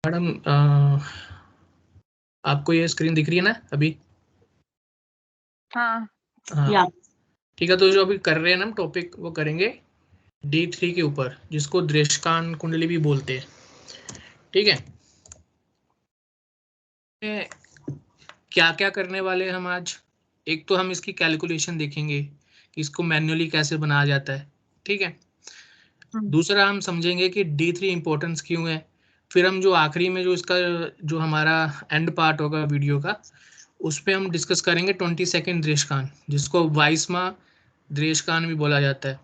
Madam आपको ये screen दिख रही है ना अभी? हाँ हाँ ठीक है। तो जो अभी कर रहे हैं ना हम टॉपिक, वो करेंगे D3 के ऊपर, जिसको दृष्टान कुंडली भी बोलते हैं। ठीक है, क्या क्या करने वाले हैं हम आज? एक तो हम इसकी कैलकुलेशन देखेंगे कि इसको मैन्युअली कैसे बनाया जाता है। ठीक है, दूसरा हम समझेंगे कि D3 इंपॉर्टेंस क्यों है। फिर हम जो आखिरी में जो इसका जो हमारा एंड पार्ट होगा वीडियो का, उस पर हम डिस्कस करेंगे 22nd दृष्टान, जिसको 22वां दृष्टान भी बोला जाता है।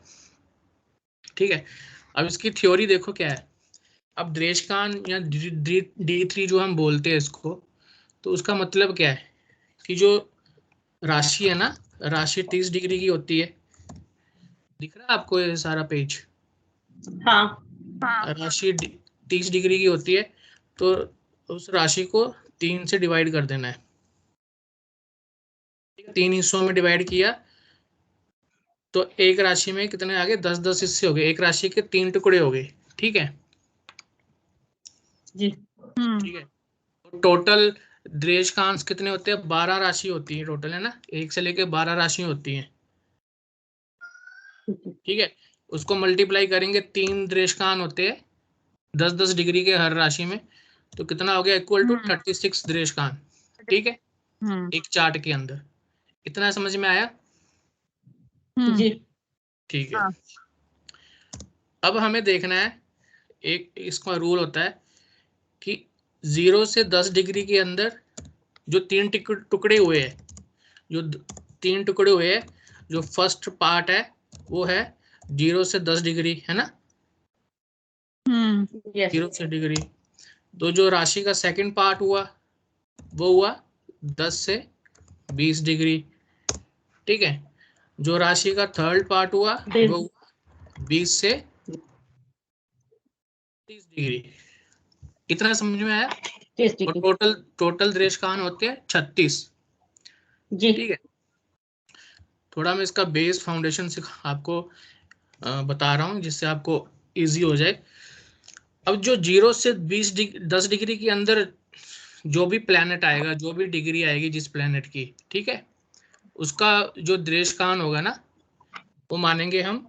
ठीक है, अब इसकी थ्योरी देखो क्या है। अब दृष्टान या D3 जो हम बोलते हैं इसको, तो उसका मतलब क्या है कि जो राशि है ना, राशि 30 डिग्री की होती है। दिख रहा है आपको ये सारा पेज? हाँ राशि 30 डिग्री की होती है, तो उस राशि को 3 से डिवाइड कर देना है। 3 हिस्सों में डिवाइड किया तो एक राशि में कितने आ गए? 10-10 हिस्से हो गए, एक राशि के 3 टुकड़े हो गए। ठीक है जी। ठीक है, तो टोटल दृष्टांश कितने होते हैं? 12 राशि होती है टोटल, है ना? 1 से लेके 12 राशि होती हैं। ठीक है, उसको मल्टीप्लाई करेंगे, 3 दृष्टान होते हैं 10-10 डिग्री के हर राशि में, तो कितना हो गया? इक्वल टू 36 दृष्टान। ठीक है, एक चार्ट के अंदर। इतना समझ में आया? जी। ठीक है, अब हमें देखना है, एक इसका रूल होता है कि 0 से 10 डिग्री के अंदर जो 3 टुकड़े हुए हैं, जो 3 टुकड़े हुए हैं, जो फर्स्ट पार्ट है वो है 0 से 10 डिग्री, है ना? यस 0 से डिग्री। तो जो राशि का सेकंड पार्ट हुआ वो हुआ 10 से 20 डिग्री। ठीक है, जो राशि का थर्ड पार्ट हुआ वो हुआ 20 से 30 डिग्री। इतना समझ में आया? और टोटल टोटल दृष्टान होते हैं 36। जी। ठीक है, थोड़ा मैं इसका बेस फाउंडेशन से आपको बता रहा हूँ जिससे आपको इजी हो जाए। अब जो 0 से 10 डिग्री के अंदर जो भी प्लेनेट आएगा, जो भी डिग्री आएगी जिस प्लेनेट की, ठीक है, उसका जो दृष्टान होगा ना, वो मानेंगे हम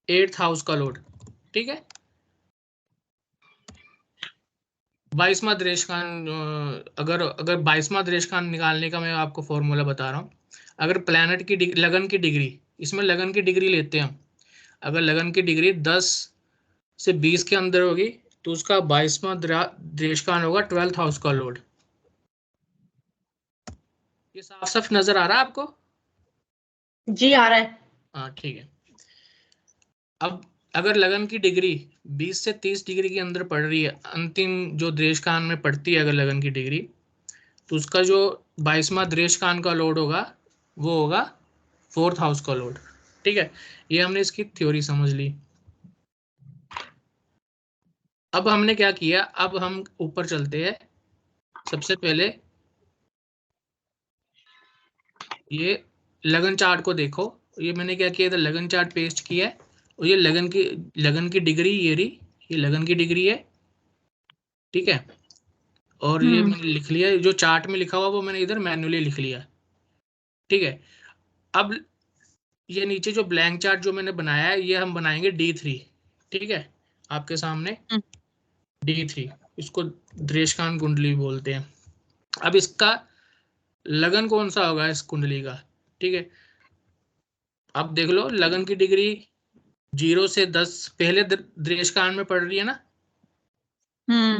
8th हाउस का लोड। ठीक है, 22वां दृष्टान, अगर अगर 22वां दृष्टान निकालने का मैं आपको फॉर्मूला बता रहा हूँ। अगर प्लेनेट की लगन की डिग्री, इसमें लगन की डिग्री लेते हैं हम, अगर लगन की डिग्री 10 से 20 के अंदर होगी तो उसका 22वां दृष्टान होगा 12th हाउस का लोड। ये साफ साफ नजर आ रहा है आपको? जी आ रहा है। हाँ ठीक है। अब अगर लगन की डिग्री 20 से 30 डिग्री के अंदर पड़ रही है, अंतिम जो दृष्टान में पड़ती है अगर लगन की डिग्री, तो उसका जो 22वां दृष्टान का लोड होगा वो होगा 4th हाउस का लोड। ठीक है, ये हमने इसकी थ्योरी समझ ली। अब हमने क्या किया, अब हम ऊपर चलते हैं। सबसे पहले ये लगन चार्ट को देखो। ये मैंने क्या किया था, लगन चार्ट पेस्ट किया है, और ये लगन की डिग्री ये रही, ये लगन की डिग्री है। ठीक है, और ये मैंने लिख लिया, जो चार्ट में लिखा हुआ वो मैंने इधर मैन्युअली लिख लिया। ठीक है, अब ये नीचे जो ब्लैंक चार्ट जो मैंने बनाया है, ये हम बनाएंगे D3। ठीक है, आपके सामने D3, इसको दृष्टान कुंडली बोलते हैं। अब इसका लगन कौन सा होगा इस कुंडली का? ठीक है, अब देख लो, लगन की डिग्री 0 से 10 पहले दृष्टान में पड़ रही है ना?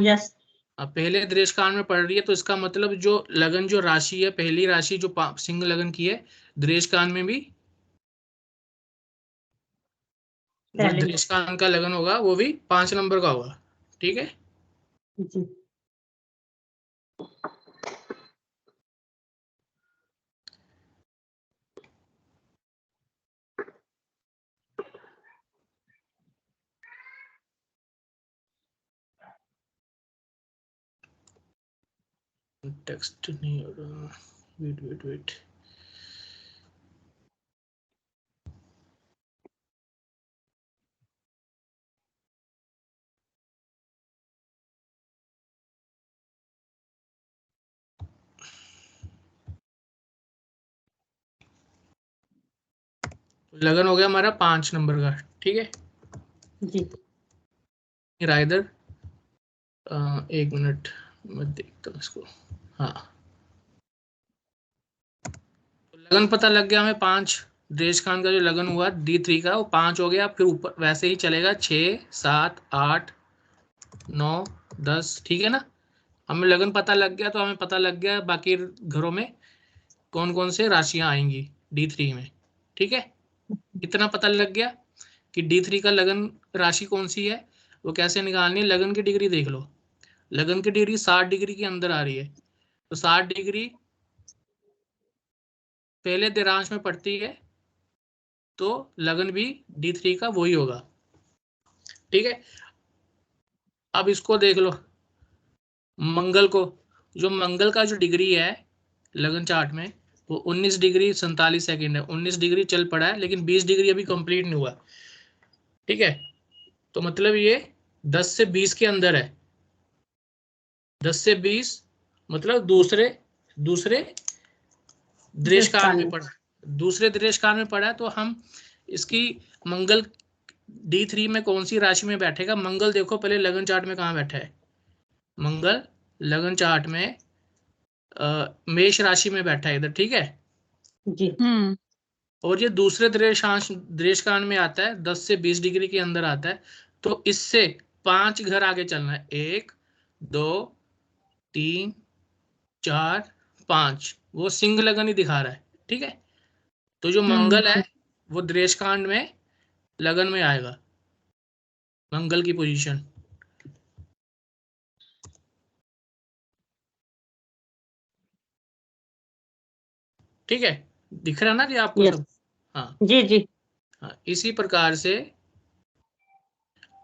यस। अब पहले दृष्टान में पड़ रही है, तो इसका मतलब जो लगन जो राशि है, पहली राशि जो सिंह लगन की है, दृष्टान में भी जो दृष्टान का लगन होगा वो भी 5 नंबर का होगा। ठीक है, जी। टेक्स्ट नहीं हो रहा, वेट वेट वेट। लगन हो गया हमारा 5 नंबर का, ठीक है जी। राइदर। 1 मिनट मैं देखता हूँ इसको। हाँ, लगन पता लग गया हमें 5। देश खान का जो लगन हुआ D3 का वो 5 हो गया, फिर ऊपर वैसे ही चलेगा 6 7 8 9 10, ठीक है ना। हमें लगन पता लग गया तो हमें पता लग गया बाकी घरों में कौन कौन से राशियां आएंगी D3 में, ठीक है। इतना पता लग गया कि D3 का लगन राशि कौन सी है, वो कैसे निकालनी है। लगन की डिग्री देख लो, लगन की डिग्री 60 डिग्री के अंदर आ रही है, तो 60 डिग्री पहले देरांश में पड़ती है, तो लगन भी D3 का वही होगा, ठीक है। अब इसको देख लो, मंगल को, जो मंगल का जो डिग्री है लगन चार्ट में वो 19 डिग्री 47 सेकंड है। 19 डिग्री चल पड़ा है लेकिन 20 डिग्री अभी कंप्लीट नहीं हुआ, ठीक है। तो मतलब ये 10 से 20 के अंदर है। 10 से 20 मतलब दूसरे दूसरे देश काल में पड़ा, दूसरे देश काल में पड़ा है। तो हम इसकी मंगल D3 में कौन सी राशि में बैठेगा। मंगल देखो पहले लगन चार्ट में कहाँ बैठा है। मंगल लगन चार्ट में मेष राशि में बैठा है इधर, ठीक है जी। और ये दूसरे देशकाल में आता है, 10 से 20 डिग्री के अंदर आता है। तो इससे 5 घर आगे चलना है, 1 2 3 4 5, वो सिंह लगन ही दिखा रहा है, ठीक है। तो जो मंगल है वो देशकांड में लगन में आएगा, मंगल की पोजीशन, ठीक है। दिख रहा ना जी आपको यस। सब। हाँ जी जी। हाँ, इसी प्रकार से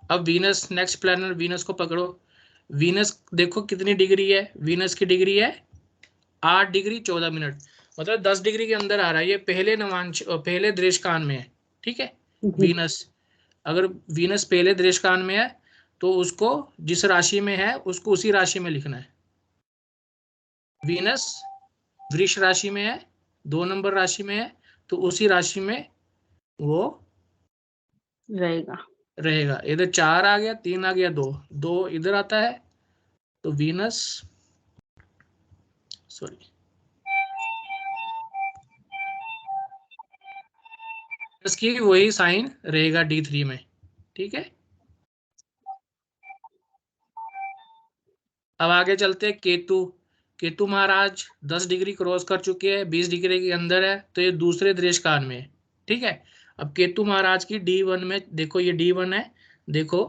अब वीनस, नेक्स्ट प्लैनेट वीनस को पकड़ो। वीनस देखो कितनी डिग्री है, वीनस की डिग्री है 8 डिग्री 14 मिनट, मतलब 10 डिग्री के अंदर आ रहा है। ये पहले नवांश पहले दृष्टकान में है, ठीक है जी। वीनस। अगर वीनस पहले दृष्टकान में है तो उसको जिस राशि में है उसको उसी राशि में लिखना है। वीनस वृष राशि में है, 2 नंबर राशि में है, तो उसी राशि में वो रहेगा। रहेगा। इधर 4 आ गया, 3 आ गया, 2 2 इधर आता है, तो वीनस सॉरी इसकी वही साइन रहेगा D3 में, ठीक है। अब आगे चलते हैं केतु। केतु महाराज 10 डिग्री क्रॉस कर चुके हैं, 20 डिग्री के अंदर है, तो ये दूसरे दृष्टकाल में है, ठीक है। अब केतु महाराज की D1 में देखो, ये D1 है, देखो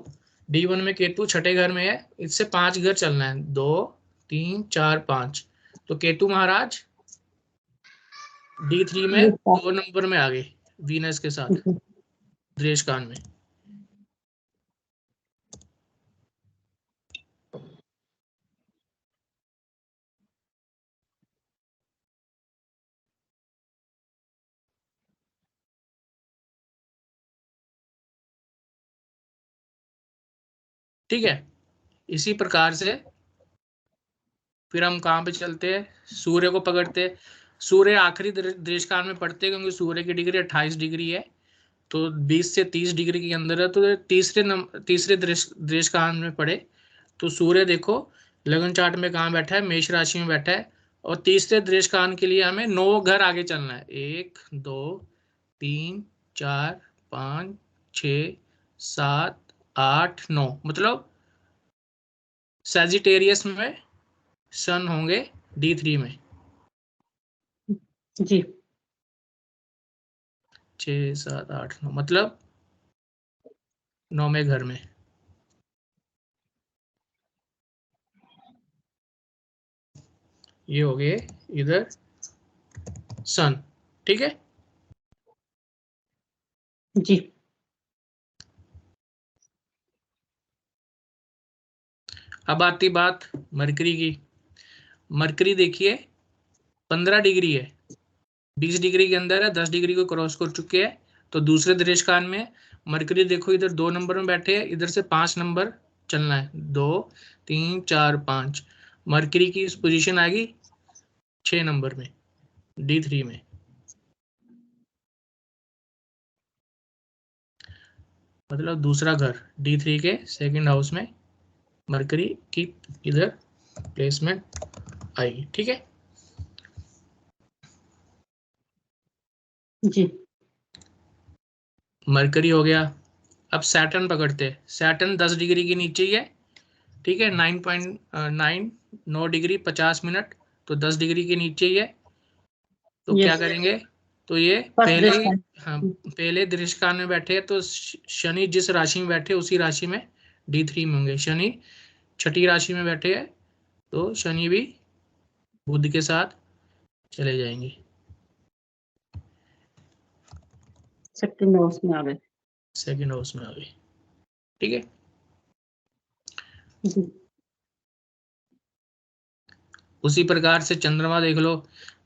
D1 में केतु छठे घर में है, इससे 5 घर चलना है, 2 3 4 5। तो केतु महाराज D3 में 2 नंबर में आ गए वीनस के साथ दृष्टकाल में, ठीक है। इसी प्रकार से फिर हम कहाँ पे चलते हैं, सूर्य को पकड़ते हैं। सूर्य आखिरी दृष्टकाल में पड़ते हैं क्योंकि सूर्य की डिग्री 28 डिग्री है, तो 20 से 30 डिग्री के अंदर है, तो तीसरे दृष्टकाल में पड़े। तो सूर्य देखो लगन चार्ट में कहाँ बैठा है, मेष राशि में बैठा है। और तीसरे दृष्टकाल के लिए हमें 9 घर आगे चलना है, 1 2 3 4 5 6 7 8 9, मतलब सैजिटेरियस में सन होंगे D3 में, जी। 6 7 8 9, मतलब 9वें घर में। ये हो गए इधर सन, ठीक है। जी। अब आती बात मरकरी की। मरकरी देखिए 15 डिग्री है, 20 डिग्री के अंदर है, 10 डिग्री को क्रॉस कर चुके हैं, तो दूसरे दृष्टकाल में मरकरी देखो इधर 2 नंबर में बैठे हैं, इधर से 5 नंबर चलना है, 2 3 4 5। मरकरी की पोजीशन आएगी 6 नंबर में D3 में, मतलब दूसरा घर D3 के सेकंड हाउस में मरकरी की इधर प्लेसमेंट आई। ठीक है, जी मरकरी हो गया। अब सैटर्न पकड़ते हैं। सैटर्न 10 डिग्री के नीचे ही है। ठीक है, 9 डिग्री 50 मिनट, तो 10 डिग्री के नीचे ही है। तो क्या यस करेंगे, तो ये फर्स्ट पहले ही, दृष्टा। हाँ पहले दृश्यकाल में बैठे हैं, तो शनि जिस राशि में बैठे उसी राशि में D3 में होंगे। शनि छठी राशि में बैठे हैं, तो शनि भी बुध के साथ चले जाएंगे। सेकंड हाउस में आ गए। सेकंड हाउस में आ गए। ठीक है, जी उसी प्रकार से चंद्रमा देख लो।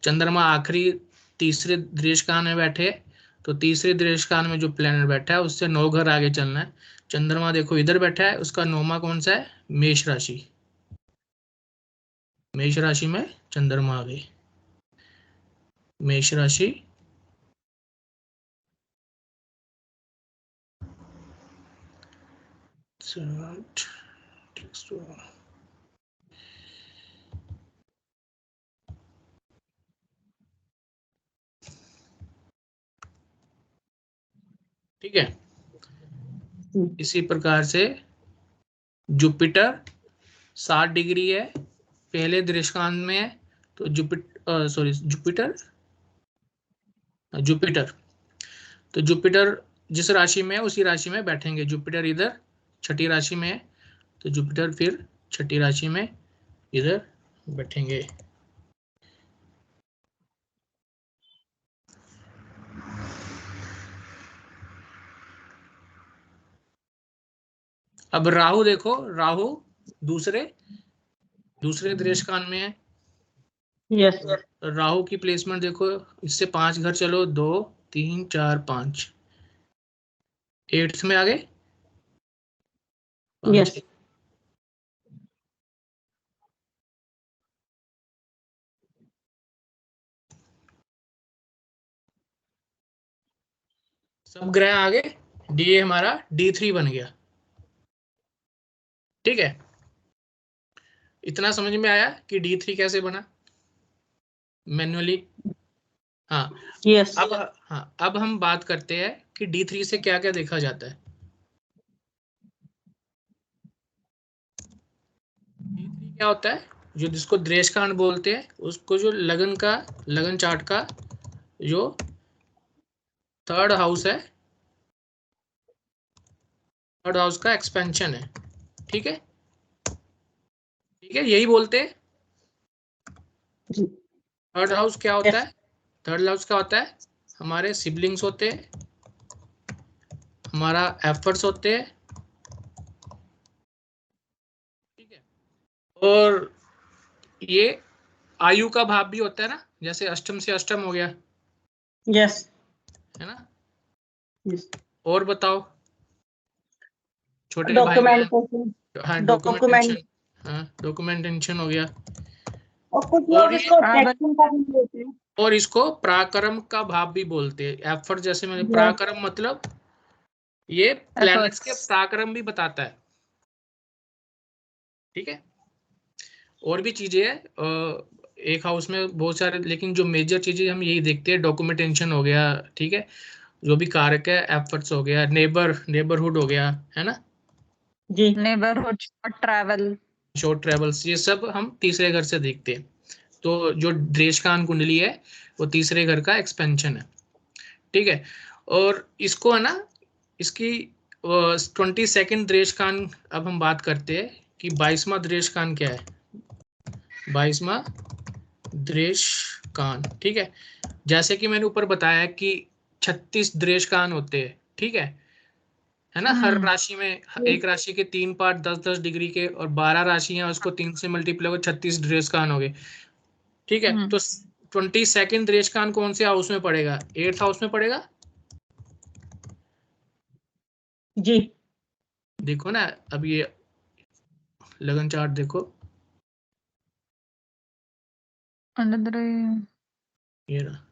चंद्रमा आखिरी तीसरे दृश्यकाल में बैठे, तो तीसरे दृश्यकाल में जो प्लेनेट बैठा है उससे 9 घर आगे चलना है। चंद्रमा देखो इधर बैठा है, उसका 9वां कौन सा है, मेष राशि। मेष राशि में चंद्रमा आ गई। मेष राशि ठीक है। इसी प्रकार से जुपिटर 60 डिग्री है, पहले दृश्यकाल में है, तो जुपिटर जुपिटर तो जुपिटर जिस राशि में है उसी राशि में बैठेंगे। जुपिटर इधर छठी राशि में है, तो जुपिटर फिर छठी राशि में इधर बैठेंगे। अब राहु देखो, राहु दूसरे दूसरे दृश्यकाल में है। यस राहु की प्लेसमेंट देखो, इससे 5 घर चलो, 2 3 4 5, 8th में आ गए 5। यस सब ग्रह आ गए। डी हमारा D3 बन गया। ठीक है, इतना समझ में आया कि D3 कैसे बना मैन्युअली। हाँ, यस अब हम बात करते हैं कि D3 से क्या क्या देखा जाता है। D3 क्या होता है, जो जिसको द्रेशकांड बोलते हैं, उसको जो लगन चार्ट का जो थर्ड हाउस है, थर्ड हाउस का एक्सपेंशन है। ठीक है, ठीक है, यही बोलते हैं। जी थर्ड हाउस क्या होता यस है, थर्ड हाउस क्या होता है, हमारे सिबलिंग्स होते हैं, हमारा एफर्ट्स होते हैं। ठीक है, और ये आयु का भाव भी होता है ना, जैसे अष्टम से अष्टम हो गया, यस है ना। यस और बताओ छोटे भाई बहन। डॉक्यूमेंटेशन हाँ डॉक्यूमेंट डॉक्यूमेंटेशन, हाँ डॉक्यूमेंटेशन हो गया। और कुछ और लोग ये इसको अट्रैक्शन का भी बोलते हैं। और इसको पराक्रम का भाव भी बोलते हैं। एफर्ट जैसे मैंने यस पराक्रम मतलब ये प्लैनेट्स के पराक्रम भी बताता है। ठीक है, और भी चीजें हैं एक हाउस में बहुत सारे, लेकिन जो मेजर चीजें हम यही देखते हैं। डॉक्यूमेंटेशन हो गया, ठीक है, जो भी कारक है, एफर्ट्स हो गया, नेबरहुड हो गया, है ना, जी नेबरहुड और ट्रैवल। शॉर्ट ट्रेवल्स, ये सब हम तीसरे घर से देखते हैं। तो जो देशकान कुंडली है वो तीसरे घर का एक्सपेंशन है। ठीक है, और इसको है ना, इसकी 22nd देशकान। अब हम बात करते हैं कि 22वां देशकान क्या है। 22वां देशकान, ठीक है, जैसे कि मैंने ऊपर बताया कि 36 देशकान होते हैं। ठीक है ना। हर राशि में, एक राशि के 3 पार्ट 10-10 डिग्री के, और 12 राशियां, उसको 3 से मल्टीप्लाई हो 36 देशकान हो गए। ठीक है, तो 22nd देशकान कौन से हाउस में पड़ेगा, 8th हाउस में पड़ेगा। जी देखो ना, अब ये लगन चार्ट देखो, ये रहा।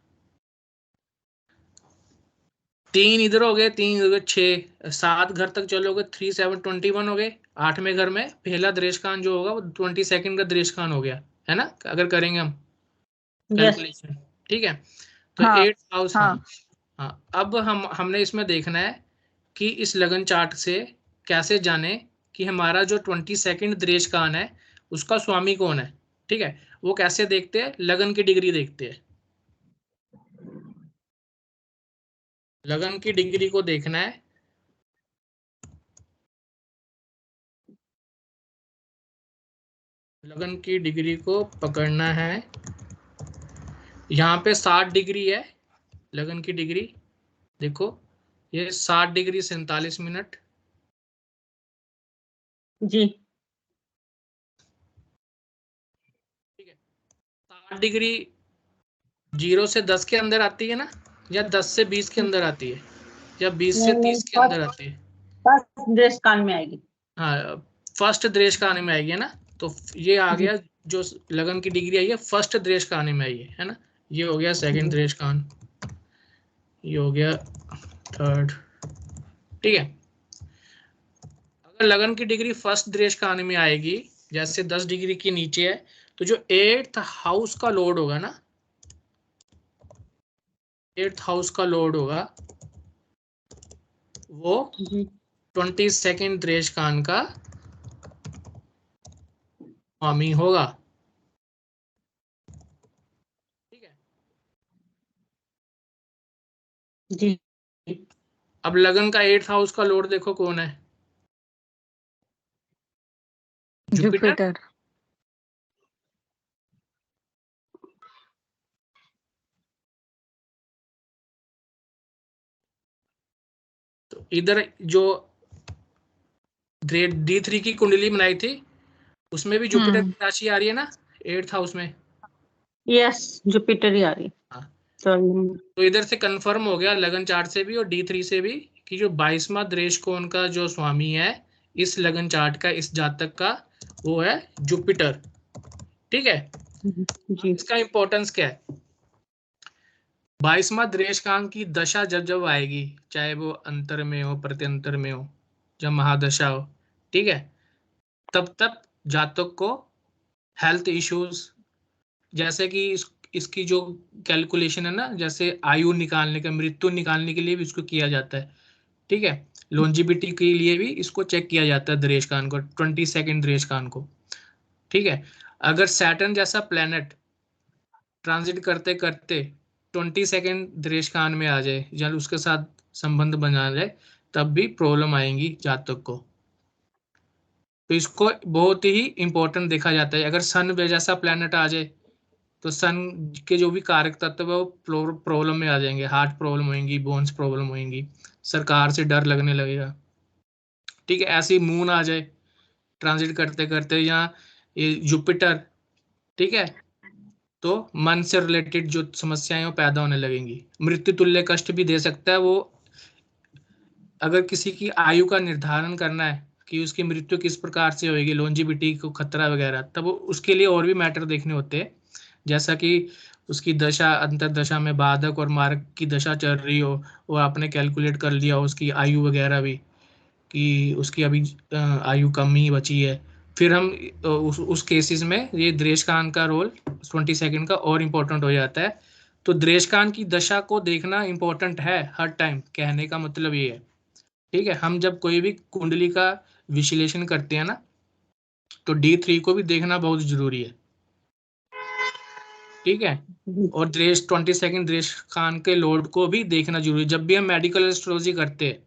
3 इधर हो गए, 3 इधर हो गए, 6 7 घर तक चलोगे, 3 7 21 हो गए। 8वें घर में पहला दृश्यकान जो होगा वो 22 का दृश्यकान हो गया, है ना, अगर करेंगे हम यस। कैलकुलेशन। ठीक है, तो हाँ 8th हाउस। हाँ हाँ हाँ, अब हमने इसमें देखना है कि इस लगन चार्ट से कैसे जाने कि हमारा जो 22 दृश्यकान है उसका स्वामी कौन है। ठीक है, वो कैसे देखते हैं, लगन की डिग्री देखते हैं। लगन की डिग्री को देखना है। लगन की डिग्री को पकड़ना है। यहाँ पे 60 डिग्री है लगन की डिग्री। देखो ये 60 डिग्री 47 मिनट। जी। ठीक है, 60 डिग्री 0 से 10 के अंदर आती है ना, या 10 से 20 के अंदर आती है, या 20 से नहीं 30 नहीं, के अंदर आती है। फर्स्ट देश कान में आएगी। हाँ, फर्स्ट दृश्य का आने में आएगी, है ना। तो ये आ जी गया, जो लगन की डिग्री आई है फर्स्ट दृश्य का आने में आई है ना। ये हो गया सेकंड जी दृश्य कान, ये हो गया थर्ड। ठीक है, अगर लगन की डिग्री फर्स्ट दृश्य का आने में आएगी, जैसे 10 डिग्री के नीचे है, तो जो 8th हाउस का लोड होगा ना, 8th हाउस का लोड होगा वो जी 22 दृश्य कान का स्वामी होगा। ठीक है, जी। अब लगन का 8th हाउस का लोड देखो कौन है, जुपिटर। जुपिटर। तो इधर जो D3 की कुंडली बनाई थी उसमें भी जुपिटर की राशि आ रही है ना 8th हाउस में। यस, जुपिटर ही आ रही है। हाँ, तो तो इधर से कंफर्म हो गया लगन चार्ट से भी और D3 से भी कि जो 22वां दृश्यकोण का जो स्वामी है इस लगन चार्ट का, इस जातक का, वो है जुपिटर। ठीक है, अब जी इसका इंपॉर्टेंस क्या है। 22वां दृश्यकांक की दशा जब जब आएगी, चाहे वो अंतर में हो प्रत्यंतर में हो, जब महादशा हो, ठीक है, तब तब जातक को हेल्थ इश्यूज, जैसे कि इसकी जो कैलकुलेशन है ना, जैसे आयु निकालने का, मृत्यु निकालने के लिए भी इसको किया जाता है। ठीक है, लॉन्जिविटी के लिए भी इसको चेक किया जाता है दृश्यकान को, 22 दृश्यकान को। ठीक है, अगर सैटर्न जैसा प्लेनेट ट्रांजिट करते करते 22 दृश्यकान में आ जाए या उसके साथ संबंध बना जाए, तब भी प्रॉब्लम आएंगी जातक को। तो इसको बहुत ही इंपॉर्टेंट देखा जाता है। अगर सन जैसा प्लेनेट आ जाए तो सन के जो भी कारक तत्व है वो प्रॉब्लम में आ जाएंगे, हार्ट प्रॉब्लम होंगी, बोन्स प्रॉब्लम होंगी, सरकार से डर लगने लगेगा। ठीक है, ऐसे ही मून आ जाए ट्रांजिट करते करते, या ये जुपिटर, ठीक है, तो मन से रिलेटेड जो समस्याएं वो पैदा होने लगेंगी। मृत्यु तुल्य कष्ट भी दे सकता है वो। अगर किसी की आयु का निर्धारण करना है कि उसकी मृत्यु किस प्रकार से होगी, लॉन्जिविटी को खतरा वगैरह, तब उसके लिए और भी मैटर देखने होते हैं, जैसा कि उसकी दशा अंतरदशा में बाधक और मार्ग की दशा चल रही हो, वो आपने कैलकुलेट कर लिया हो उसकी आयु वगैरह भी, कि उसकी अभी आयु कम ही बची है। फिर हम उस केसेस में ये दृश्यकान का रोल 22 का और इम्पोर्टेंट हो जाता है। तो दृश्यकान की दशा को देखना इम्पोर्टेंट है हर टाइम, कहने का मतलब ये है। ठीक है, हम जब कोई भी कुंडली का विश्लेषण करते हैं ना, तो D3 को भी देखना बहुत जरूरी है। ठीक है, और 22 दृश्यकान के लोड को भी देखना जरूरी है। जब भी हम मेडिकल एस्ट्रोलॉजी करते हैं,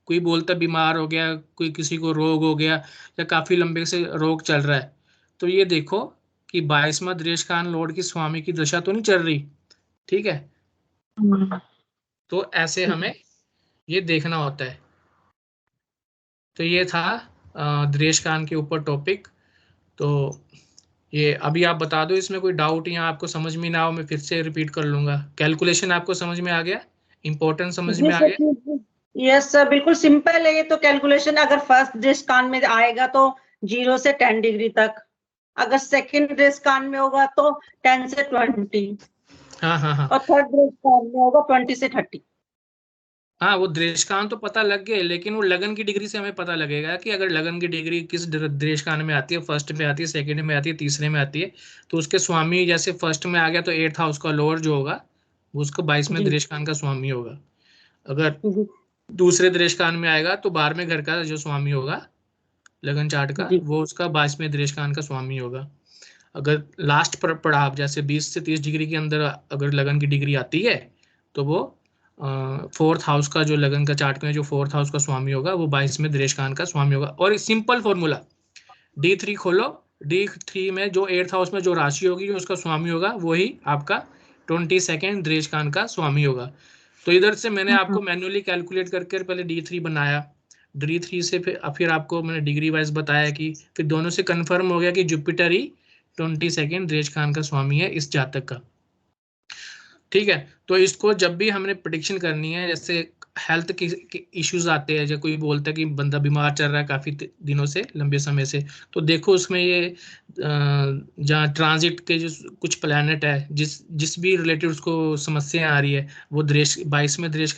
कोई बोलता बीमार हो गया, कोई किसी को रोग हो गया, या काफी लंबे से रोग चल रहा है, तो ये देखो कि 22वां दृश्यकान लॉर्ड की स्वामी की दशा तो नहीं चल रही। ठीक है, तो ऐसे हमें ये देखना होता है। तो ये था दृश्यकान के ऊपर टॉपिक। तो ये अभी आप बता दो, इसमें कोई डाउट या आपको समझ में ना हो मैं फिर से रिपीट कर लूंगा। कैलकुलेशन आपको समझ में आ गया, इंपॉर्टेंट समझ जी में आ सर। गया। यस सर, बिल्कुल सिंपल है ये तो कैलकुलेशन। अगर फर्स्ट देश कान में आएगा तो 0 से 10 डिग्री तक, अगर सेकंड देश कान में होगा तो 10 से 20, हाँ हाँ हाँ, और थर्ड देश कान में होगा 20 से 30। हाँ, वो देशकान तो पता लग गए, लेकिन वो लगन की डिग्री से हमें पता लगेगा कि अगर लगन की डिग्री किस देशकान में आती है, फर्स्ट में आती है, सेकंड में आती है, तीसरे में आती है, तो उसके स्वामी जैसे फर्स्ट में आ गया तो 8th हाउस का लोअर जो होगा वो उसका 22वें जी देशकान का स्वामी होगा। अगर जी दूसरे देशकान में आएगा तो 12वें घर का जो स्वामी होगा लगन चार्ट का, जी वो उसका 22वें देशकान का स्वामी होगा। अगर लास्ट पर पड़ाव जैसे 20 से 30 डिग्री के अंदर अगर लगन की डिग्री आती है तो वो 4th हाउस का जो लगन का चार्ट में जो 4th हाउस का स्वामी होगा वो 22वें देशकान का स्वामी होगा। और सिंपल फॉर्मूला, D3 खोलो, D3 में जो 8th हाउस में जो राशि होगी जो उसका स्वामी होगा वही आपका 22nd देशकान का स्वामी होगा। तो इधर से मैंने आपको मैन्युअली कैलकुलेट करके पहले D3 बनाया, D3 से फिर आपको मैंने डिग्री वाइज बताया कि फिर दोनों से कंफर्म हो गया कि जुपिटर ही 22nd देशकान का स्वामी है इस जातक का। ठीक है, तो इसको जब भी हमने प्रिडिक्शन करनी है, जैसे हेल्थ के इश्यूज आते हैं, जैसे कोई बोलता है कि बंदा बीमार चल रहा है काफी दिनों से, लंबे समय से, तो देखो उसमें ये जहाँ ट्रांजिट के जो कुछ प्लैनेट है जिस जिस भी रिलेटेड उसको समस्या आ रही है वो 22वें देश का